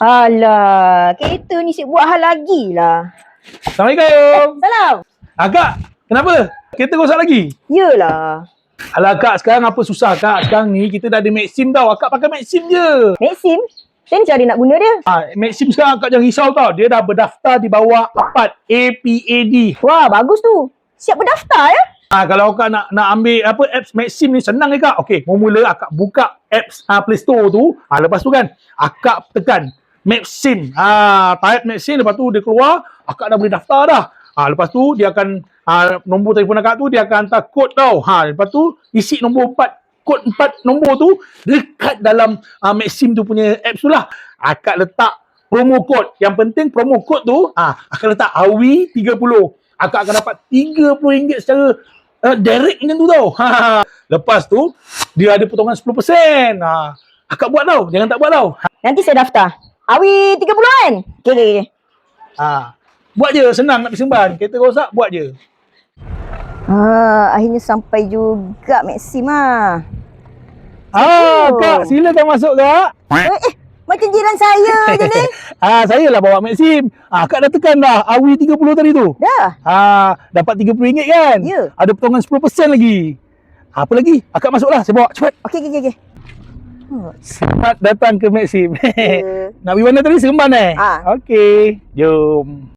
Alah, kereta ni sik buat hal lagi lah. Assalamualaikum. Salam. Kak, kenapa? Kereta rosak lagi? Yelah. Alah Kak, sekarang apa susah Kak? Sekarang ni kita dah ada Maxim tau. Akak pakai Maxim je. Maxim? Macam mana cara nak guna dia? Maxim sekarang Kak jangan risau tau. Dia dah berdaftar di bawah APAD. Wah, bagus tu. Siap berdaftar ya? Kalau Kak nak ambil apps Maxim ni senang je Kak. Okey, mula Akak buka apps Play Store tu. Lepas tu kan Akak tekan Maxim. Type Maxim, lepas tu dia keluar, Akak dah boleh daftar dah. Lepas tu dia akan nombor telefon Akak tu dia akan hantar kod tau. Lepas tu isi nombor 4, kod 4 nombor tu dekat dalam Maxim tu punya apps tu lah. Akak letak promo kod. Yang penting promo kod tu Akak letak AWI30. Akak akan dapat RM30 secara direct macam tu tau. Lepas tu dia ada potongan 10%. Akak buat tau, jangan tak buat tau. Nanti saya daftar. Awi 30 kan? Okay. Buat je, senang nak pergi Seremban. Kereta rosak, buat je. Akhirnya sampai juga Maxim Kak, silakan masuk Kak. Macam jiran saya je ni. Saya lah bawa Maxim. Kak dah tekan dah AWI30 tadi tu. Dah. Dapat RM30 kan? Ya. Ada potongan 10% lagi. Apa lagi? Akak masuklah, saya bawa cepat. Okey. Selamat datang ke Maxim. Ya. Nak pergi mana tadi? Seremban Ah. Okey, jom.